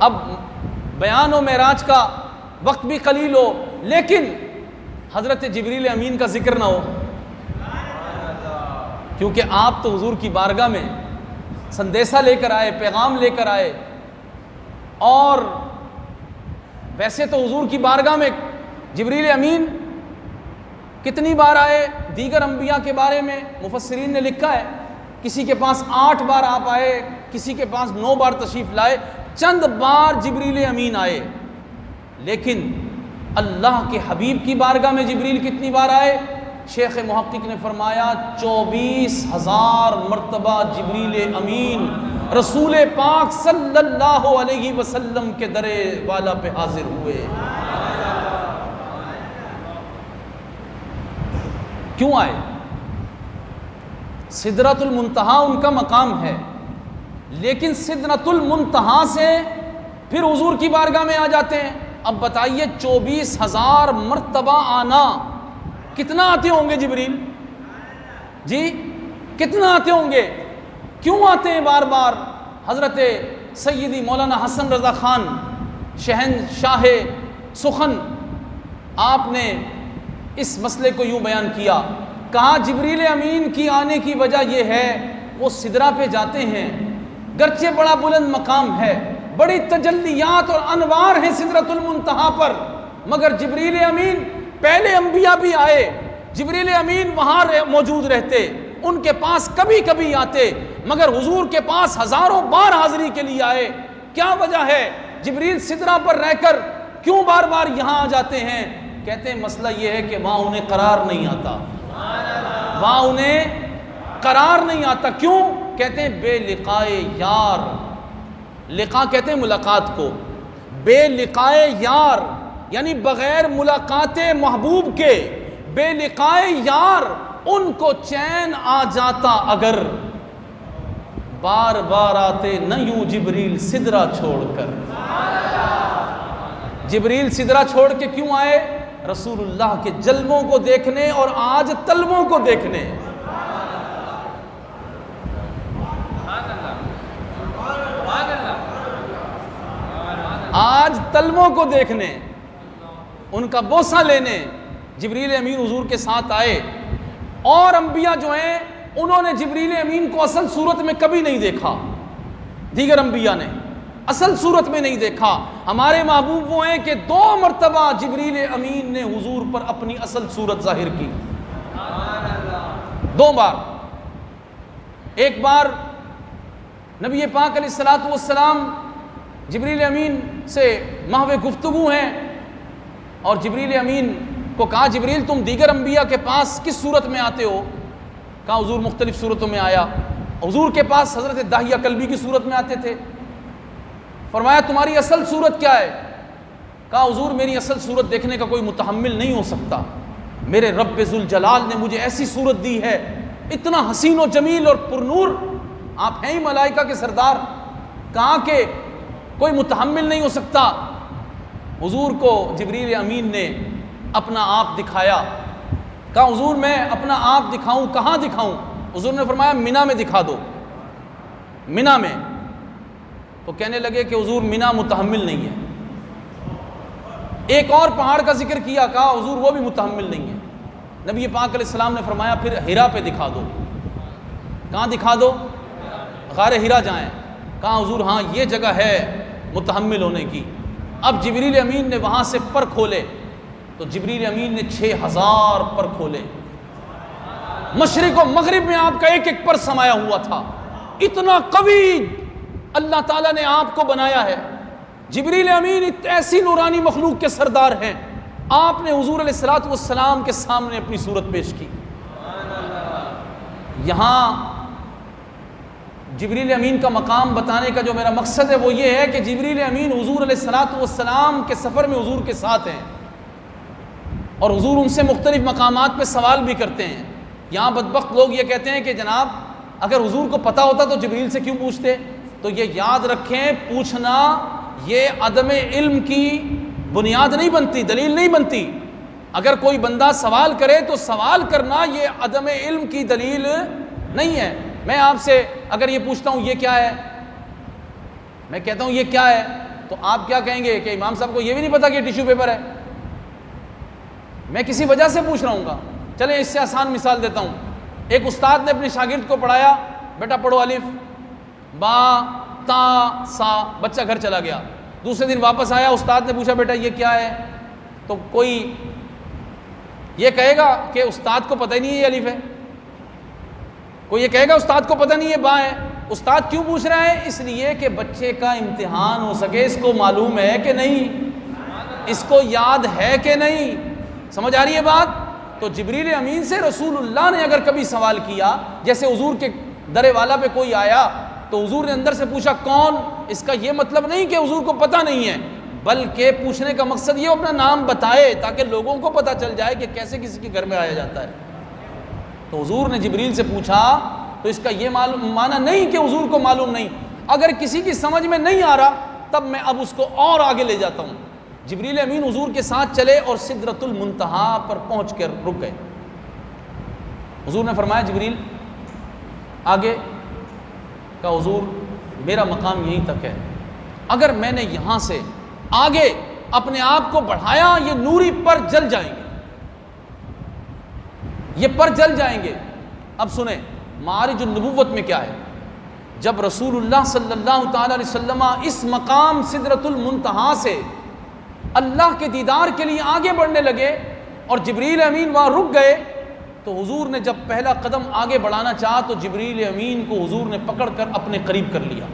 اب بیان و معراج کا وقت بھی قلیل ہو لیکن حضرت جبریل امین کا ذکر نہ ہو، کیونکہ آپ تو حضور کی بارگاہ میں سندیسہ لے کر آئے، پیغام لے کر آئے، اور ویسے تو حضور کی بارگاہ میں جبریل امین کتنی بار آئے؟ دیگر انبیاء کے بارے میں مفسرین نے لکھا ہے کسی کے پاس 8 بار آپ آئے، کسی کے پاس 9 بار تشریف لائے، چند بار جبریل امین آئے، لیکن اللہ کے حبیب کی بارگاہ میں جبریل کتنی بار آئے؟ شیخ محقق نے فرمایا 24,000 مرتبہ جبریل امین رسول پاک صلی اللہ علیہ وسلم کے در والا پہ حاضر ہوئے۔ کیوں آئے؟ سدرۃ المنتہا ان کا مقام ہے، لیکن سدرۃ المنتہا سے پھر حضور کی بارگاہ میں آ جاتے ہیں۔ اب بتائیے 24,000 مرتبہ آنا، کتنا آتے ہوں گے جبریل؟ جی کتنا آتے ہوں گے؟ کیوں آتے ہیں بار بار؟ حضرت سیدی مولانا حسن رضا خان شہنشاہ سخن، آپ نے اس مسئلے کو یوں بیان کیا، کہا جبریل امین کی آنے کی وجہ یہ ہے وہ سدرہ پہ جاتے ہیں، گرچہ بڑا بلند مقام ہے، بڑی تجلیات اور انوار ہیں سدرۃ المنتہا پر، مگر جبریل امین پہلے انبیاء بھی آئے، جبریل امین وہاں موجود رہتے، ان کے پاس کبھی کبھی آتے، مگر حضور کے پاس ہزاروں بار حاضری کے لیے آئے۔ کیا وجہ ہے؟ جبریل سدرہ پر رہ کر کیوں بار بار یہاں آ جاتے ہیں؟ کہتے ہیں مسئلہ یہ ہے کہ وہاں انہیں قرار نہیں آتا، وہاں انہیں قرار نہیں آتا۔ کیوں؟ کہتے ہیں بے لقائے یار، لقاء کہتے ہیں ملاقات کو، بے لقائے یار یعنی بغیر ملاقات محبوب کے، بے لقائے یار ان کو چین آ جاتا اگر، بار بار آتے نہ یوں جبریل سدرہ چھوڑ کر۔ جبریل سدرہ چھوڑ کے کیوں آئے؟ رسول اللہ کے جلووں کو دیکھنے اور آج طلبوں کو دیکھنے۔ آج طلبوں کو دیکھنے، ان کا بوسہ لینے جبریل امین حضور کے ساتھ آئے۔ اور انبیاء جو ہیں انہوں نے جبریل امین کو اصل صورت میں کبھی نہیں دیکھا، دیگر انبیاء نے اصل صورت میں نہیں دیکھا۔ ہمارے محبوب وہ ہیں کہ 2 مرتبہ جبریل امین نے حضور پر اپنی اصل صورت ظاہر کی، 2 بار۔ ایک بار نبی پاک علیہ الصلوۃ والسلام جبریل امین سے محو گفتگو ہیں، اور جبریل امین کو کہا جبریل تم دیگر انبیاء کے پاس کس صورت میں آتے ہو؟ کہا حضور مختلف صورتوں میں آیا۔ حضور کے پاس حضرت داہیہ کلبی کی صورت میں آتے تھے۔ فرمایا تمہاری اصل صورت کیا ہے؟ کہا حضور میری اصل صورت دیکھنے کا کوئی متحمل نہیں ہو سکتا، میرے رب ذوالجلال نے مجھے ایسی صورت دی ہے، اتنا حسین و جمیل اور پرنور، آپ ہیں ہی ملائکہ کے سردار، کہا کہ کوئی متحمل نہیں ہو سکتا۔ حضور کو جبریل امین نے اپنا آپ دکھایا، کہا حضور میں اپنا آپ دکھاؤں، کہاں دکھاؤں؟ حضور نے فرمایا منی میں دکھا دو، منی میں۔ تو کہنے لگے کہ حضور منی متحمل نہیں ہے۔ ایک اور پہاڑ کا ذکر کیا، کہا حضور وہ بھی متحمل نہیں ہے۔ نبی پاک علیہ السلام نے فرمایا پھر ہیرا پہ دکھا دو۔ کہاں دکھا دو؟ غار ہیرا جائیں۔ کہا حضور ہاں یہ جگہ ہے متحمل ہونے کی۔ اب جبریل امین نے وہاں سے پر کھولے، تو جبریل امین نے 6,000 پر کھولے، مشرق و مغرب میں آپ کا ایک ایک پر سمایا ہوا تھا، اتنا قوی اللہ تعالیٰ نے آپ کو بنایا ہے۔ جبریل امین ایسی نورانی مخلوق کے سردار ہیں، آپ نے حضور علیہ الصلوۃ والسلام کے سامنے اپنی صورت پیش کی۔ یہاں جبریل امین کا مقام بتانے کا جو میرا مقصد ہے وہ یہ ہے کہ جبریل امین حضور علیہ الصلوۃ والسلام کے سفر میں حضور کے ساتھ ہیں، اور حضور ان سے مختلف مقامات پہ سوال بھی کرتے ہیں۔ یہاں بدبخت لوگ یہ کہتے ہیں کہ جناب اگر حضور کو پتہ ہوتا تو جبریل سے کیوں پوچھتے؟ تو یہ یاد رکھیں، پوچھنا یہ عدم علم کی بنیاد نہیں بنتی، دلیل نہیں بنتی۔ اگر کوئی بندہ سوال کرے تو سوال کرنا یہ عدم علم کی دلیل نہیں ہے۔ میں آپ سے اگر یہ پوچھتا ہوں یہ کیا ہے، میں کہتا ہوں یہ کیا ہے، تو آپ کیا کہیں گے کہ امام صاحب کو یہ بھی نہیں پتا کہ یہ ٹیشو پیپر ہے؟ میں کسی وجہ سے پوچھ رہا ہوں گا. چلیں اس سے آسان مثال دیتا ہوں. ایک استاد نے اپنے شاگرد کو پڑھایا, بیٹا پڑھو الف با تا سا, بچہ گھر چلا گیا. دوسرے دن واپس آیا, استاد نے پوچھا بیٹا یہ کیا ہے؟ تو کوئی یہ کہے گا کہ استاد کو پتہ ہی نہیں ہے یہ الف ہے, کوئی یہ کہے گا استاد کو پتہ نہیں ہے با ہے. استاد کیوں پوچھ رہا ہے؟ اس لیے کہ بچے کا امتحان ہو سکے, اس کو معلوم ہے کہ نہیں, اس کو یاد ہے کہ نہیں. سمجھ آ رہی ہے بات؟ تو جبریل امین سے رسول اللہ نے اگر کبھی سوال کیا, جیسے حضور کے درے والا پہ کوئی آیا تو حضور نے اندر سے پوچھا کون, اس کا یہ مطلب نہیں کہ حضور کو پتہ نہیں ہے, بلکہ پوچھنے کا مقصد یہ اپنا نام بتائے تاکہ لوگوں کو پتہ چل جائے کہ کیسے کسی کے گھر میں آیا جاتا ہے. تو حضور نے جبریل سے پوچھا تو اس کا یہ معنی نہیں کہ حضور کو معلوم نہیں. اگر کسی کی سمجھ میں نہیں آ رہا تب میں اب اس کو اور آگے لے جاتا ہوں. جبریل امین حضور کے ساتھ چلے اور سدرۃ المنتہا پر پہنچ کر رک گئے. حضور نے فرمایا جبریل آگے کا. حضور میرا مقام یہیں تک ہے, اگر میں نے یہاں سے آگے اپنے آپ کو بڑھایا یہ نوری پر جل جائیں گے, یہ پر جل جائیں گے. اب سنیں معارج النبوت میں کیا ہے. جب رسول اللہ صلی اللہ تعالی علیہ وسلم اس مقام سدرۃ المنتہا سے اللہ کے دیدار کے لیے آگے بڑھنے لگے اور جبریل امین وہاں رک گئے, تو حضور نے جب پہلا قدم آگے بڑھانا چاہا تو جبریل امین کو حضور نے پکڑ کر اپنے قریب کر لیا.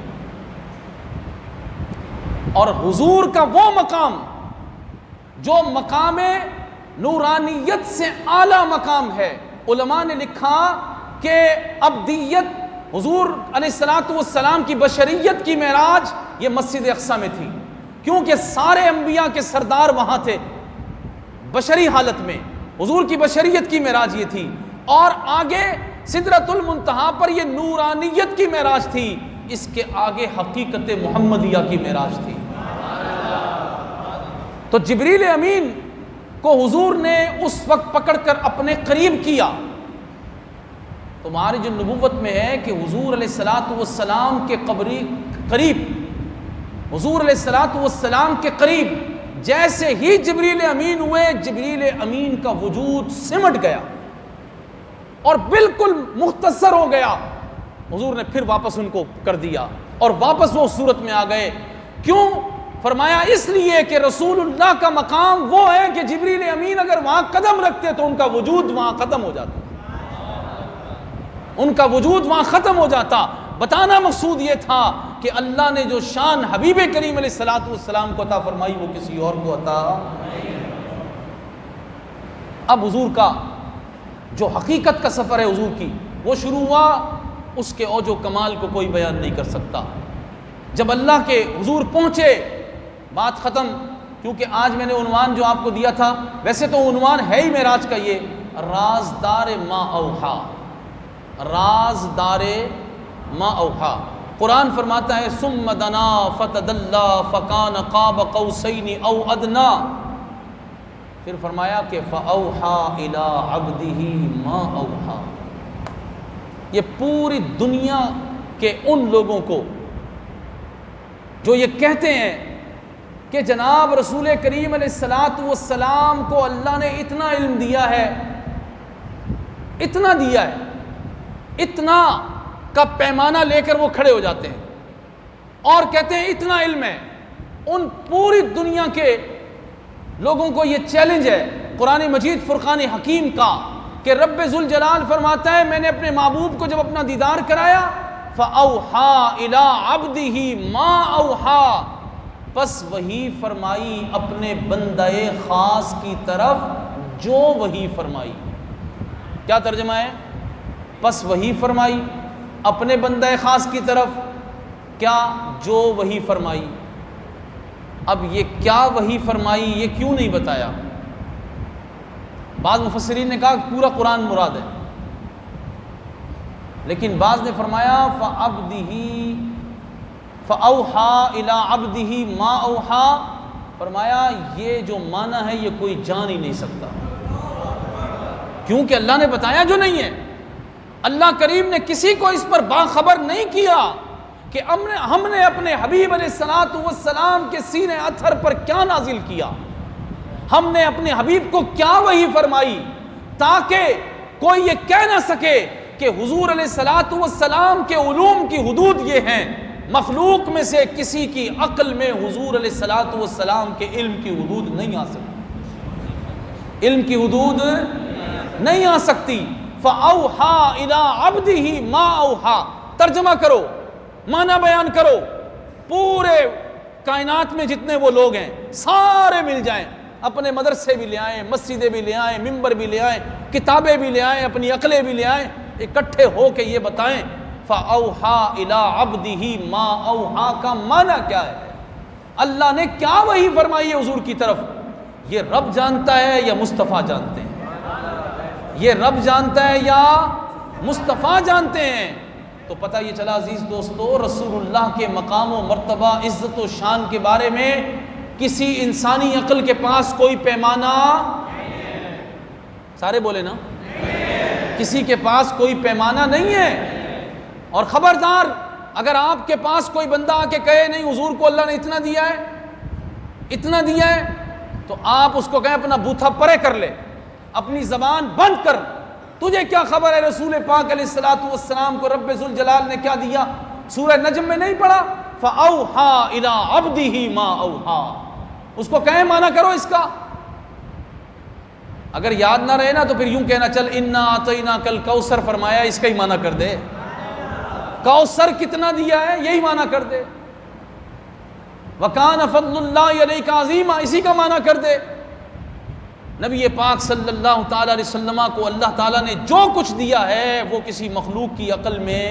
اور حضور کا وہ مقام جو مقام نورانیت سے اعلیٰ مقام ہے, علماء نے لکھا کہ ابدیت حضور علیہ الصلوۃ والسلام کی بشریت کی معراج یہ مسجد اقصی میں تھی, کیونکہ سارے انبیاء کے سردار وہاں تھے بشری حالت میں. حضور کی بشریت کی معراج یہ تھی, اور آگے سدرۃ المنتہا پر یہ نورانیت کی معراج تھی, اس کے آگے حقیقت محمدیہ کی معراج تھی. تو جبریل امین کو حضور نے اس وقت پکڑ کر اپنے قریب کیا. تو معارج النبوت میں ہے کہ حضور علیہ الصلوۃ والسلام کے قریب, حضور علیہ الصلوۃ والسلام کے قریب جیسے ہی جبریل امین ہوئے, جبریل امین کا وجود سمٹ گیا اور بالکل مختصر ہو گیا. حضور نے پھر واپس ان کو کر دیا اور واپس وہ صورت میں آ گئے. کیوں؟ فرمایا اس لیے کہ رسول اللہ کا مقام وہ ہے کہ جبریل امین اگر وہاں قدم رکھتے تو ان کا وجود وہاں ختم ہو جاتا, ان کا وجود وہاں ختم ہو جاتا. بتانا مقصود یہ تھا کہ اللہ نے جو شان حبیب کریم علیہ الصلوۃ والسلام کو عطا فرمائی وہ کسی اور کو عطا. اب حضور کا جو حقیقت کا سفر ہے حضور کی وہ شروع ہوا, اس کے اوج و کمال کو کوئی بیان نہیں کر سکتا. جب اللہ کے حضور پہنچے بات ختم. کیونکہ آج میں نے عنوان جو آپ کو دیا تھا, ویسے تو عنوان ہے ہی معراج کا یہ رازدار ما اوحا, رازدار ما اوحا. قرآن فرماتا ہے ثم دنا فتدلا فکان قاب قوسین او ادنا, پھر فرمایا کہ فاوحا الی عبدہ ما اوحا. یہ پوری دنیا کے ان لوگوں کو جو یہ کہتے ہیں کہ جناب رسول کریم علیہ الصلوۃ والسلام کو اللہ نے اتنا علم دیا ہے, اتنا دیا ہے, اتنا کا پیمانہ لے کر وہ کھڑے ہو جاتے ہیں اور کہتے ہیں اتنا علم ہے. ان پوری دنیا کے لوگوں کو یہ چیلنج ہے قرآن مجید فرقان حکیم کا کہ رب ذوالجلال فرماتا ہے میں نے اپنے محبوب کو جب اپنا دیدار کرایا فَأَوْحَا إِلَىٰ عَبْدِهِ مَا أَوْحَا, پس وحی فرمائی اپنے بندہ خاص کی طرف جو وحی فرمائی. کیا ترجمہ ہے؟ پس وحی فرمائی اپنے بندہ خاص کی طرف کیا جو وحی فرمائی. اب یہ کیا وحی فرمائی یہ کیوں نہیں بتایا؟ بعض مفسرین نے کہا پورا قرآن مراد ہے, لیکن بعض نے فرمایا فَأَوْحَا إِلَىٰ عَبْدِهِ مَا أَوْحَا, فرمایا یہ جو معنی ہے یہ کوئی جان ہی نہیں سکتا, کیونکہ اللہ نے بتایا جو نہیں ہے. اللہ کریم نے کسی کو اس پر باخبر نہیں کیا, کہ ہم نے اپنے حبیب علیہ الصلوۃ والسلام کے سینے اطہر پر کیا نازل کیا، ہم نے اپنے حبیب کو کیا وحی فرمائی، تاکہ کوئی یہ کہہ نہ سکے کہ حضور علیہ الصلوۃ والسلام کے علوم کی حدود یہ ہیں، مخلوق میں سے کسی کی عقل میں حضور علیہ الصلوۃ والسلام کے علم کی حدود نہیں آ سکتی، علم کی حدود نہیں آ سکتی۔ فَأَوْحَى إِلَىٰ عَبْدِهِ مَا أَوْحَىٰ، ترجمہ کرو، معنی بیان کرو، پورے کائنات میں جتنے وہ لوگ ہیں سارے مل جائیں، اپنے مدرسے بھی لے آئیں، مسجدیں بھی لے آئیں، ممبر بھی لے آئیں، کتابیں بھی لے آئیں، اپنی عقلیں بھی لے آئیں، اکٹھے ہو کے یہ بتائیں فَأَوْحَىٰ إِلَىٰ عَبْدِهِ مَا أَوْحَىٰ کا معنی کیا ہے، اللہ نے کیا وحی فرمائی ہے حضور کی طرف، یہ رب جانتا ہے یا مصطفیٰ جانتے ہیں، یہ رب جانتا ہے یا مصطفیٰ جانتے ہیں؟ تو پتہ یہ چلا عزیز دوستو، رسول اللہ کے مقام و مرتبہ، عزت و شان کے بارے میں کسی انسانی عقل کے پاس کوئی پیمانہ نہیں ہے، سارے بولے نا، کسی کے پاس کوئی پیمانہ نہیں ہے۔ اور خبردار، اگر آپ کے پاس کوئی بندہ آ کے کہے نہیں حضور کو اللہ نے اتنا دیا ہے، اتنا دیا ہے، تو آپ اس کو کہیں اپنا بوتھا پرے کر لے، اپنی زبان بند کر، تجھے کیا خبر ہے رسول پاک علیہ الصلوۃ والسلام کو رب ذوالجلال نے کیا دیا؟ سورہ نجم میں نہیں پڑھا فَأَوْحَىٰ إِلَىٰ عَبْدِهِ مَا أَوْحَىٰ، اس کو کہیں معنی کرو اس کا۔ اگر یاد نہ رہے نا تو پھر یوں کہنا چل اِنَّا أَعْطَيْنَاكَ الْكَوْثَرَ فرمایا، اس کا ہی معنی کر دے، کوثر کتنا دیا ہے یہی معنی کر دے، وَكَانَ فَضْلُ اللَّهِ عَلَيْكَ عَظِيمًا اسی کا معنی کر دے۔ نبی پاک صلی اللہ تعالیٰ علیہ وسلم کو اللہ تعالیٰ نے جو کچھ دیا ہے وہ کسی مخلوق کی عقل میں